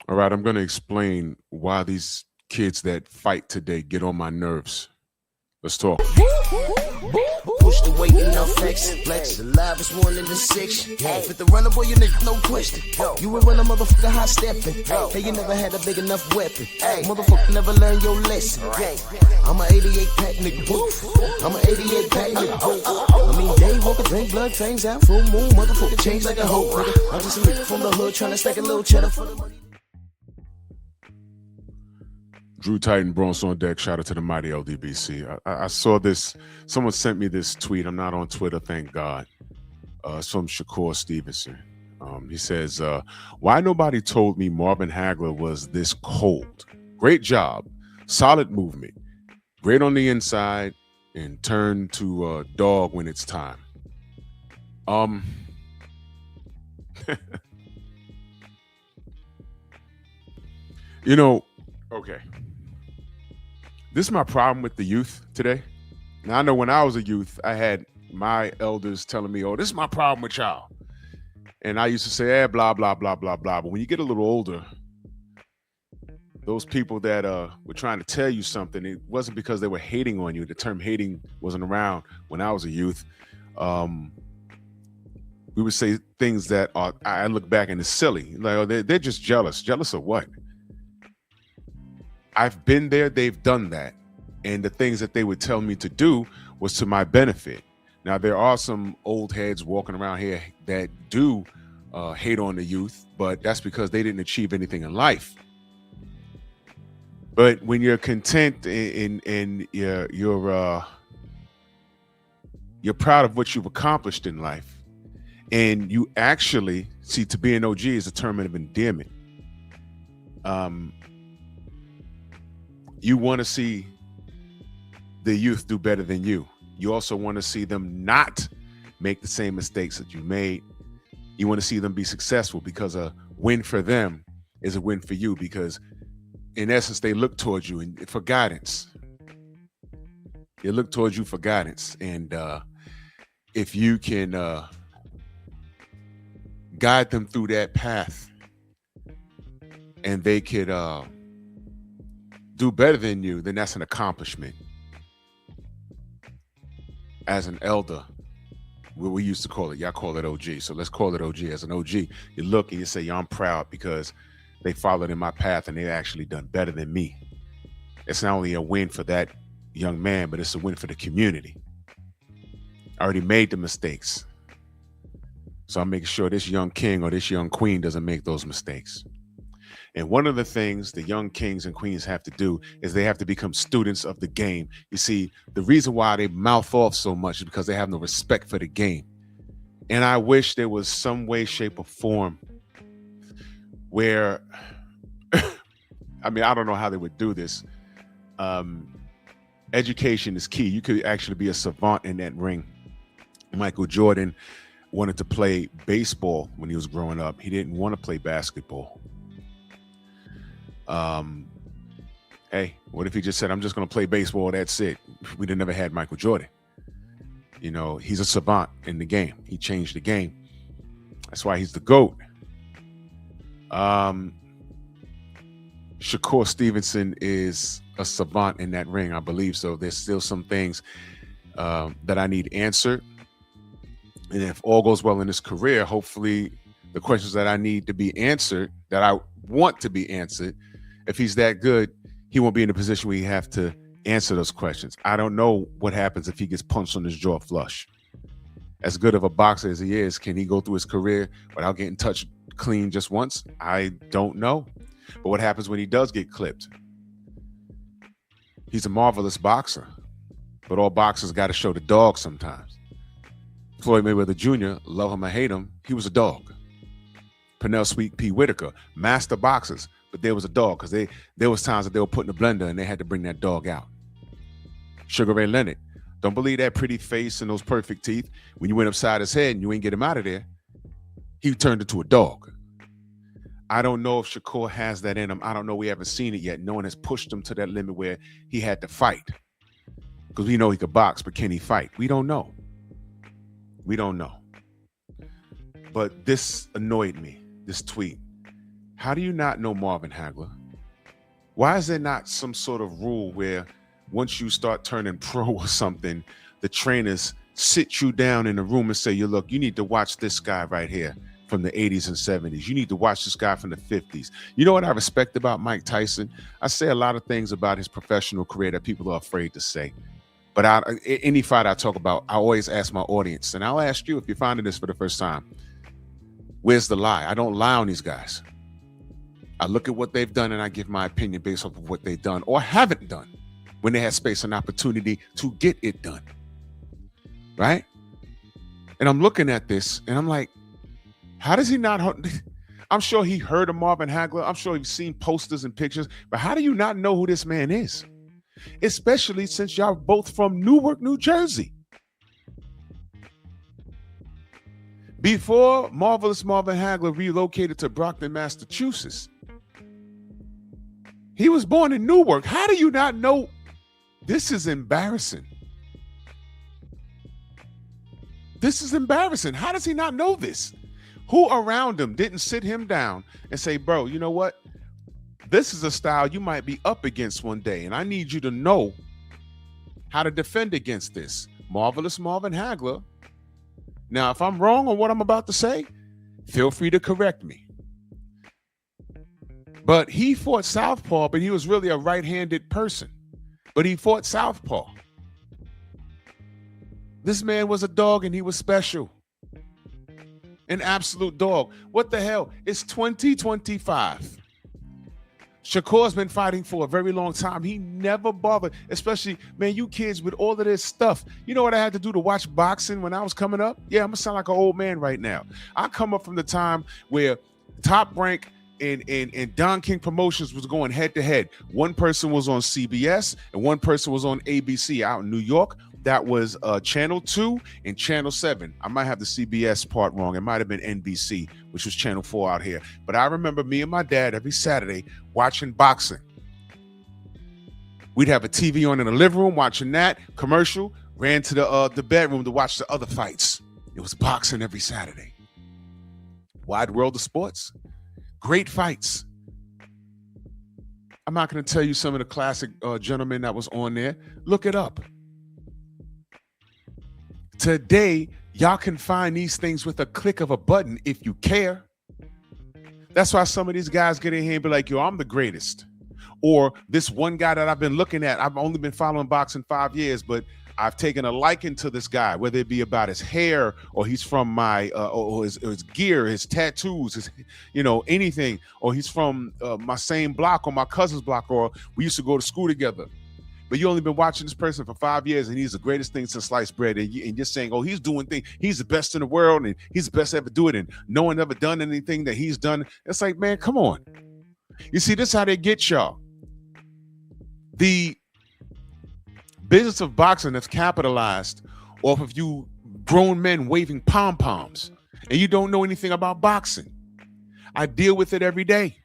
All right, I'm going to explain why these kids that fight today get on my nerves. Let's talk. Push the weight in our flex. Flex, the livest one in the six. With the runner boy, you nigga, no question. You will run a motherfucker high stepping. Hey, you never had a big enough weapon. Motherfucker never learned your lesson. I'm an 88 pack nigga, boof. I'm an 88 pack nigga, boof. I mean, day walker, drink blood, fangs out, full moon, motherfucker, change like a hoe, nigga. I'm just a nigga from the hood trying to stack a little cheddar for the money. Drew Titan, Bronx on deck. Shout out to the mighty LDBC. I saw this. Someone sent me this tweet. I'm not on Twitter, thank God. It's from Shakur Stevenson. He says, why nobody told me Marvin Hagler was this cold? Great job. Solid movement. Great on the inside and turn to a dog when it's time. You know, okay. This is my problem with the youth today. Now, I know when I was a youth, I had my elders telling me, oh, this is my problem with y'all. And I used to say, blah, blah, blah, blah, blah. But when you get a little older, those people that were trying to tell you something, it wasn't because they were hating on you. The term hating wasn't around when I was a youth. We would say things that I look back and it's silly. Like, oh, they're just jealous. Jealous of what? I've been there, they've done that. And the things that they would tell me to do was to my benefit. Now, there are some old heads walking around here that do hate on the youth, but that's because they didn't achieve anything in life. But when you're content and you're proud of what you've accomplished in life, and you actually see, to be an OG is a term of endearment. You want to see the youth do better than you. You also want to see them not make the same mistakes that you made. You want to see them be successful, because a win for them is a win for you, because in essence, they look towards you and for guidance. They look towards you for guidance. And if you can guide them through that path and they could do better than you, then that's an accomplishment. As an elder, we used to call it, y'all call it OG. So let's call it OG. As an OG, you look and you say, I'm proud because they followed in my path and they actually done better than me. It's not only a win for that young man, but it's a win for the community. I already made the mistakes. So I'm making sure this young king or this young queen doesn't make those mistakes. And one of the things the young kings and queens have to do is they have to become students of the game. You see, the reason why they mouth off so much is because they have no respect for the game. And I wish there was some way, shape, or form where, I mean, I don't know how they would do this. Education is key. You could actually be a savant in that ring. Michael Jordan wanted to play baseball when he was growing up. He didn't want to play basketball. Hey, what if he just said, I'm just going to play baseball, that's it? We'd have never had Michael Jordan. You know, he's a savant in the game. He changed the game. That's why he's the GOAT. Shakur Stevenson is a savant in that ring, I believe so. There's still some things that I need answered. And if all goes well in his career, hopefully the questions that I need to be answered, that I want to be answered, if he's that good, he won't be in a position where he have to answer those questions. I don't know what happens if he gets punched on his jaw flush. As good of a boxer as he is, can he go through his career without getting touched clean just once? I don't know. But what happens when he does get clipped? He's a marvelous boxer, but all boxers got to show the dog sometimes. Floyd Mayweather Jr., love him or hate him, he was a dog. Pernell Sweet P. Whitaker, master boxers, but there was a dog, because there was times that they were put in a blender and they had to bring that dog out. Sugar Ray Leonard, don't believe that pretty face and those perfect teeth. When you went upside his head and you ain't get him out of there, he turned into a dog. I don't know if Shakur has that in him. I don't know. We haven't seen it yet. No one has pushed him to that limit where he had to fight, because we know he could box, but can he fight? We don't know. We don't know. But this annoyed me, this tweet. How do you not know Marvin Hagler? Why is there not some sort of rule where once you start turning pro or something, the trainers sit you down in a room and say, you look, you need to watch this guy right here from the 80s and 70s. You need to watch this guy from the 50s. You know what I respect about Mike Tyson? I say a lot of things about his professional career that people are afraid to say. But any fight I talk about, I always ask my audience, and I'll ask you if you're finding this for the first time, where's the lie? I don't lie on these guys. I look at what they've done and I give my opinion based off of what they've done or haven't done when they had space and opportunity to get it done. Right? And I'm looking at this and I'm like, how does he not? I'm sure he heard of Marvin Hagler. I'm sure he's seen posters and pictures, but how do you not know who this man is? Especially since y'all both from Newark, New Jersey. Before Marvelous Marvin Hagler relocated to Brockton, Massachusetts, he was born in Newark. How do you not know? This is embarrassing. This is embarrassing. How does he not know this? Who around him didn't sit him down and say, bro, you know what? This is a style you might be up against one day, and I need you to know how to defend against this. Marvelous Marvin Hagler. Now, if I'm wrong on what I'm about to say, feel free to correct me. But he fought southpaw, but he was really a right-handed person. But he fought southpaw. This man was a dog and he was special. An absolute dog. What the hell? It's 2025. Shakur's been fighting for a very long time. He never bothered, especially, man, you kids with all of this stuff. You know what I had to do to watch boxing when I was coming up? Yeah, I'm going to sound like an old man right now. I come up from the time where Top Rank and Don King Promotions was going head to head. One person was on CBS and one person was on ABC out in New York. That was Channel 2 and Channel 7. I might have the CBS part wrong. It might have been NBC, which was Channel 4 out here. But I remember me and my dad every Saturday watching boxing. We'd have a TV on in the living room watching that commercial, ran to the bedroom to watch the other fights. It was boxing every Saturday. Wide world of sports. Great fights. I'm not going to tell you some of the classic gentlemen that was on there. Look it up. Today, y'all can find these things with a click of a button if you care. That's why some of these guys get in here and be like, yo, I'm the greatest. Or this one guy that I've been looking at, I've only been following boxing 5 years, but I've taken a liking to this guy, whether it be about his hair or he's from my, or his gear, his tattoos, his, anything, or he's from my same block or my cousin's block, or we used to go to school together. But you only been watching this person for 5 years and he's the greatest thing since sliced bread. And you're saying, oh, he's doing things. He's the best in the world and he's the best to ever do it. And no one ever done anything that he's done. It's like, man, come on. You see, this is how they get y'all. The business of boxing has capitalized off of you grown men waving pom-poms and you don't know anything about boxing. I deal with it every day.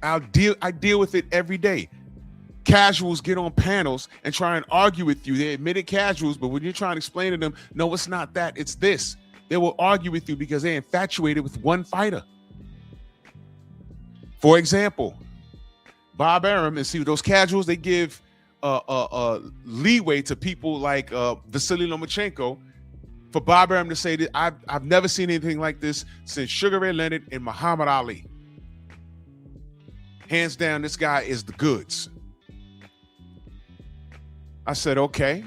I deal with it every day. Casuals get on panels and try and argue with you. They're admitted casuals, but when you're trying to explain to them, no, it's not that, it's this. They will argue with you because they're infatuated with one fighter. For example, Bob Arum, and see those casuals, they give leeway to people like Vasily Lomachenko for Bob Arum to say that I've never seen anything like this since Sugar Ray Leonard and Muhammad Ali. Hands down, this guy is the goods. I said, okay,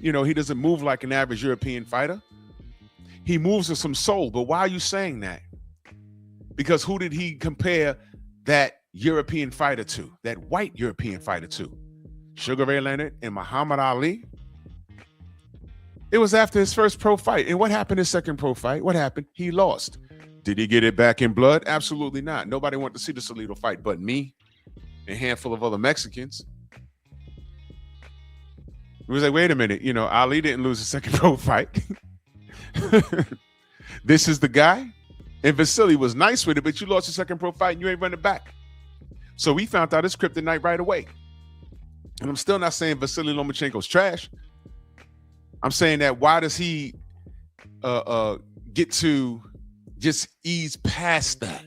he doesn't move like an average European fighter. He moves with some soul, but why are you saying that? Because who did he compare that European fighter to, that white European fighter to? Sugar Ray Leonard and Muhammad Ali. It was after his first pro fight. And what happened his second pro fight? What happened? He lost. Did he get it back in blood? Absolutely not. Nobody wanted to see the Salido fight but me and a handful of other Mexicans. It was like, wait a minute, Ali didn't lose his second pro fight. This is the guy. And Vasily was nice with it, but you lost your second pro fight and you ain't running back. So we found out his kryptonite right away. And I'm still not saying Vasily Lomachenko's trash. I'm saying that why does he get to just ease past that?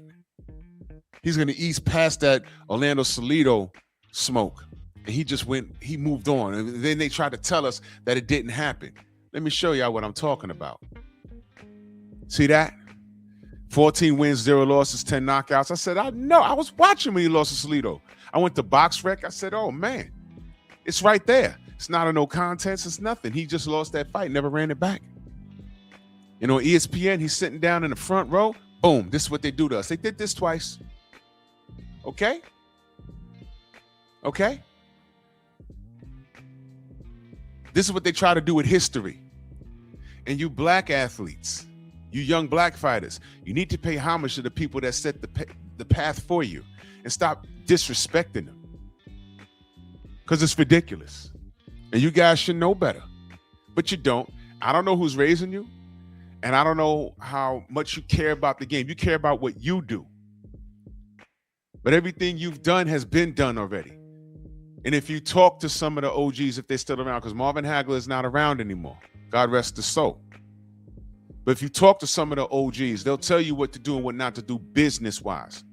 He's going to ease past that Orlando Salido smoke. And he moved on. And then they tried to tell us that it didn't happen. Let me show y'all what I'm talking about. See that? 14 wins, 0 losses, 10 knockouts. I said, I know. I was watching when he lost to Salido. I went to Box Rec. I said, oh, man, it's right there. It's not a no contest. It's nothing. He just lost that fight, never ran it back. And on ESPN, he's sitting down in the front row. Boom, this is what they do to us. They did this twice. Okay? Okay? This is what they try to do with history. And you black athletes, you young black fighters, you need to pay homage to the people that set the path for you and stop disrespecting them. Because it's ridiculous. And you guys should know better. But you don't. I don't know who's raising you. And I don't know how much you care about the game. You care about what you do. But everything you've done has been done already. And if you talk to some of the OGs, if they're still around, because Marvin Hagler is not around anymore, God rest his soul. But if you talk to some of the OGs, they'll tell you what to do and what not to do business-wise.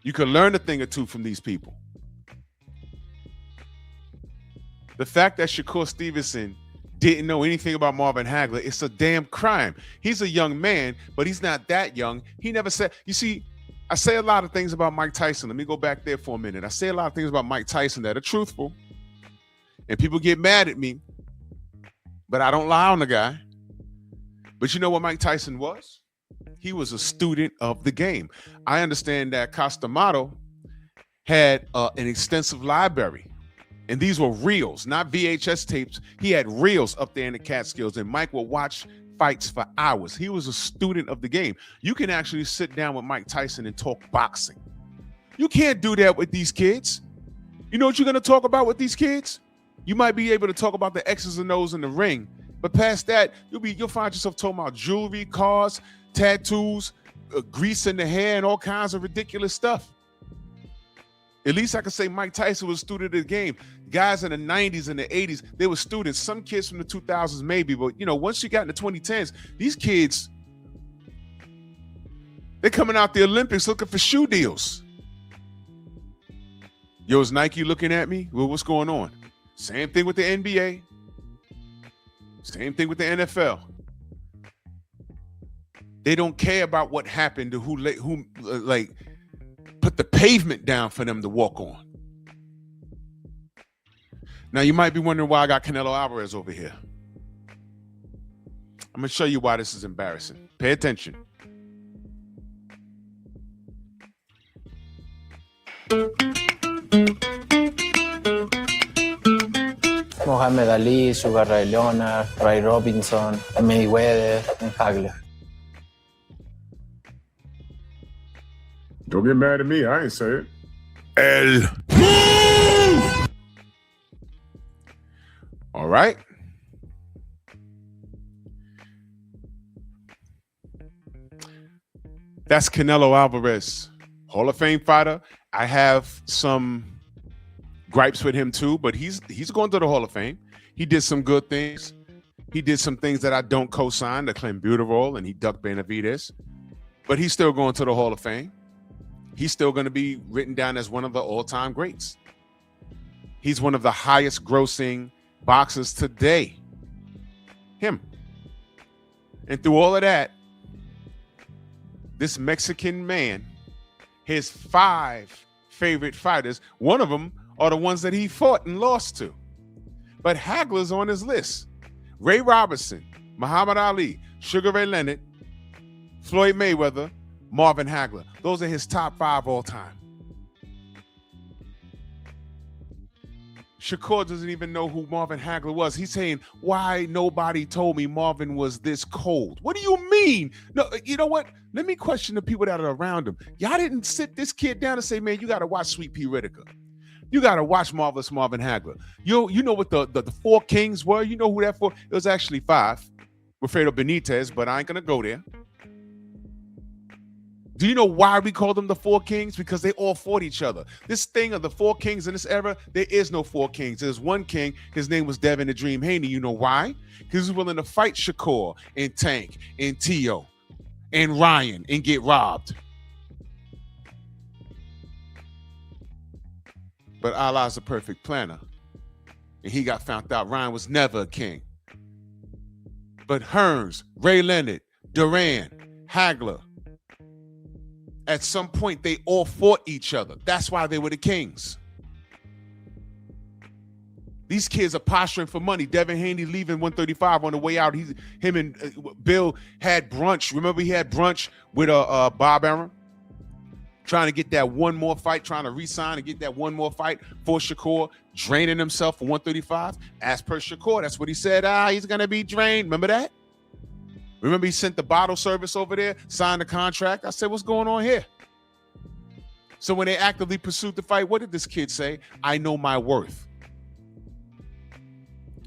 You can learn a thing or two from these people. The fact that Shakur Stevenson didn't know anything about Marvin Hagler, it's a damn crime. He's a young man, but he's not that young. He never said, you see, I say a lot of things about Mike Tyson. Let me go back there for a minute. I say a lot of things about Mike Tyson that are truthful. And people get mad at me, but I don't lie on the guy. But you know what Mike Tyson was? He was a student of the game. I understand that Costamato had an extensive library. And these were reels, not VHS tapes. He had reels up there in the Catskills, and Mike would watch fights for hours. He was a student of the game. You can actually sit down with Mike Tyson and talk boxing. You can't do that with these kids. You know what you're going to talk about with these kids? You might be able to talk about the X's and O's in the ring, but past that, you'll find yourself talking about jewelry, cars, tattoos, grease in the hair, and all kinds of ridiculous stuff. At least I can say Mike Tyson was a student of the game. Guys in the 90s and the 80s, they were students. Some kids from the 2000s maybe, but once you got in the 2010s, these kids, they're coming out the Olympics looking for shoe deals. Yo, is Nike looking at me? Well, what's going on? Same thing with the NBA. Same thing with the NFL. They don't care about what happened to who put the pavement down for them to walk on. Now, you might be wondering why I got Canelo Alvarez over here. I'm going to show you why this is embarrassing. Pay attention. Muhammad Ali, Sugar Ray Leonard, Ray Robinson, Mayweather, and Hagler. Don't get mad at me. I ain't say it. All right. That's Canelo Alvarez, Hall of Fame fighter. I have some gripes with him too, but he's going to the Hall of Fame. He did some good things. He did some things that I don't co-sign, the clenbuterol, and he ducked Benavidez. But he's still going to the Hall of Fame. He's still going to be written down as one of the all-time greats. He's one of the highest grossing boxers today. Him. And through all of that, this Mexican man, his 5 favorite fighters, one of them are the ones that he fought and lost to. But Hagler's on his list. Ray Robinson, Muhammad Ali, Sugar Ray Leonard, Floyd Mayweather, Marvin Hagler. Those are his top 5 all time. Shakur doesn't even know who Marvin Hagler was. He's saying, why nobody told me Marvin was this cold? What do you mean? No, you know what? Let me question the people that are around him. Y'all didn't sit this kid down and say, man, you got to watch Sweet Pea Whitaker. You got to watch Marvelous Marvin Hagler. You know what the 4 kings were? You know who that for? It was actually 5. Wilfredo Benitez, but I ain't going to go there. Do you know why we call them the 4 kings? Because they all fought each other. This thing of the 4 kings in this era, there is no 4 kings. There's one king. His name was Devin the Dream Haney. You know why? Because he was willing to fight Shakur and Tank and Tio and Ryan and get robbed. But Allah's a perfect planner. And he got found out Ryan was never a king. But Hearns, Ray Leonard, Duran, Hagler, at some point they all fought each other. That's why they were the kings. These kids are posturing for money. Devin Haney leaving 135 on the way out. Him and Bill had brunch. Remember he had brunch with Bob Arum? Trying to get that one more fight, trying to re-sign and get that one more fight for Shakur, draining himself for 135. As per Shakur, that's what he said. He's going to be drained. Remember that? Remember he sent the bottle service over there, signed the contract. I said, what's going on here? So when they actively pursued the fight, what did this kid say? I know my worth.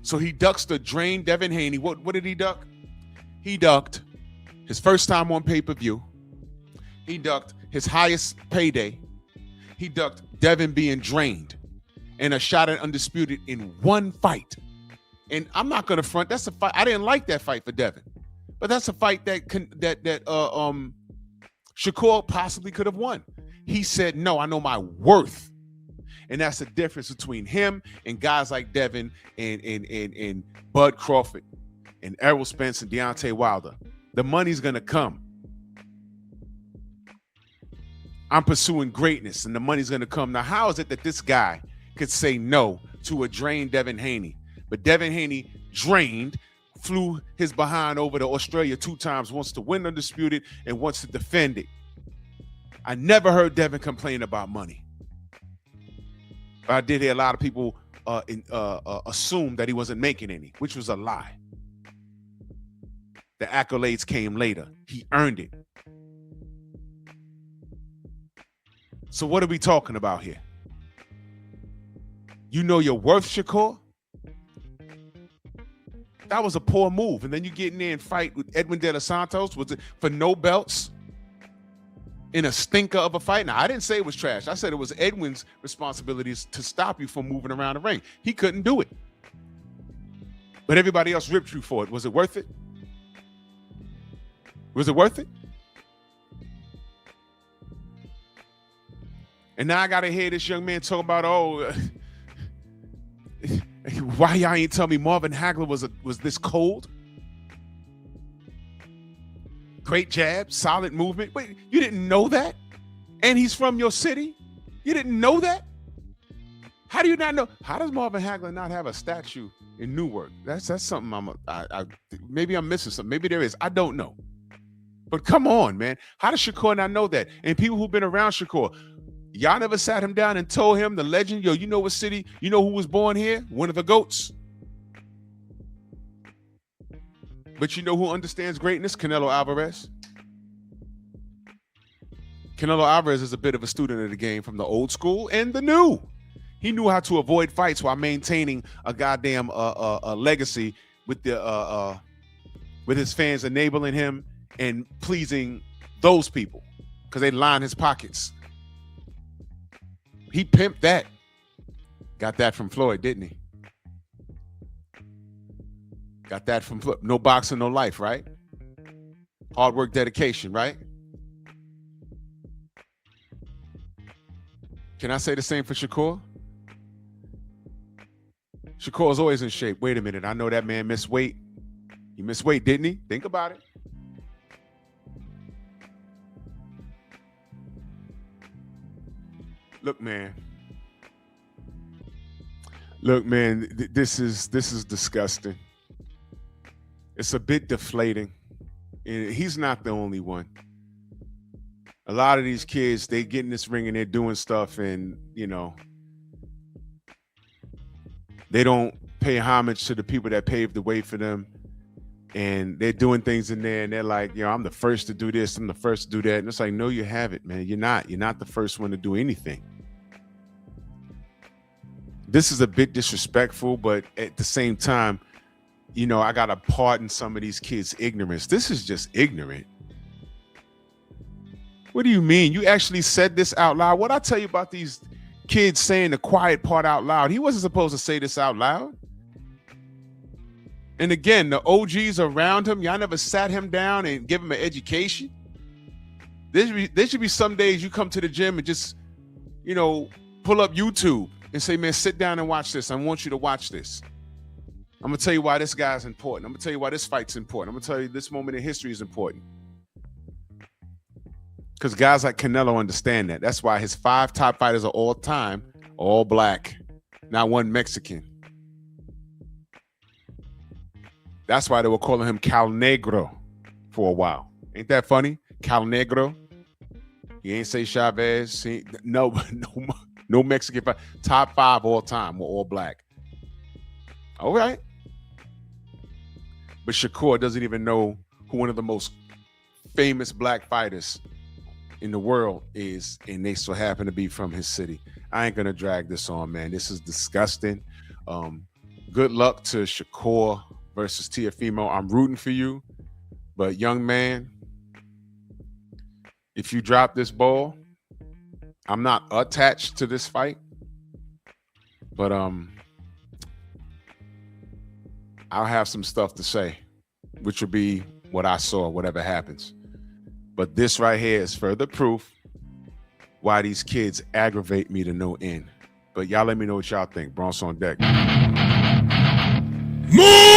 So he ducks the drained Devin Haney. What did he duck? He ducked his first time on pay-per-view. He ducked his highest payday. He ducked Devin being drained and a shot at Undisputed in one fight. And I'm not going to front. That's a fight. I didn't like that fight for Devin. But that's a fight that Shakur possibly could have won. He said, no, I know my worth. And that's the difference between him and guys like Devin and Bud Crawford and Errol Spence and Deontay Wilder. The money's going to come. I'm pursuing greatness and the money's going to come. Now, how is it that this guy could say no to a drained Devin Haney? But Devin Haney drained, flew his behind over to Australia 2 times, wants to win Undisputed and wants to defend it. I never heard Devin complain about money. But I did hear a lot of people assume that he wasn't making any, which was a lie. The accolades came later. He earned it. So what are we talking about here? You know your worth, Shakur? That was a poor move. And then you get in there and fight with Edwin De Los Santos. Was it for no belts? In a stinker of a fight? Now, I didn't say it was trash. I said it was Edwin's responsibilities to stop you from moving around the ring. He couldn't do it. But everybody else ripped you for it. Was it worth it? Was it worth it? And now I got to hear this young man talk about, why y'all ain't tell me Marvin Hagler was this cold? Great jab, solid movement. Wait, you didn't know that? And he's from your city? You didn't know that? How do you not know? How does Marvin Hagler not have a statue in Newark? That's something maybe I'm missing something. Maybe there is. I don't know. But come on, man. How does Shakur not know that? And people who've been around Shakur, y'all never sat him down and told him, the legend, yo, you know what city, you know who was born here? One of the GOATs. But you know who understands greatness? Canelo Alvarez. Canelo Alvarez is a bit of a student of the game from the old school and the new. He knew how to avoid fights while maintaining a goddamn legacy with his fans, enabling him and pleasing those people because they line his pockets. He pimped that. Got that from Floyd, didn't he? Got that from Floyd. No boxing, no life, right? Hard work, dedication, right? Can I say the same for Shakur? Shakur is always in shape. Wait a minute. I know that man missed weight. He missed weight, didn't he? Think about it. Look, man. This is disgusting. It's a bit deflating. And he's not the only one. A lot of these kids, they get in this ring and they're doing stuff and, you know, they don't pay homage to the people that paved the way for them. And they're doing things in there and they're like, I'm the first to do this. I'm the first to do that. And it's like, no, you haven't, man. You're not. You're not the first one to do anything. This is a bit disrespectful, but at the same time, I got to pardon some of these kids' ignorance. This is just ignorant. What do you mean? You actually said this out loud? What I tell you about these kids saying the quiet part out loud? He wasn't supposed to say this out loud. And again, the OGs around him, y'all never sat him down and give him an education. There should be some days you come to the gym and just, pull up YouTube and say, man, sit down and watch this. I want you to watch this. I'm going to tell you why this guy's important. I'm going to tell you why this fight's important. I'm going to tell you this moment in history is important. Because guys like Canelo understand that. That's why his 5 top fighters of all time, all black, not one Mexican. That's why they were calling him Cal Negro for a while. Ain't that funny? Cal Negro. He ain't say Chavez. No Mexican fight. Top 5 all time were all black. All right. But Shakur doesn't even know who one of the most famous black fighters in the world is, and they so happen to be from his city. I ain't gonna drag this on, man. This is disgusting. Good luck to Shakur versus Teofimo. I'm rooting for you, but young man, if you drop this ball, I'm not attached to this fight, but I'll have some stuff to say, which will be what I saw, whatever happens. But this right here is further proof why these kids aggravate me to no end. But y'all let me know what y'all think. Bronx on deck. Move!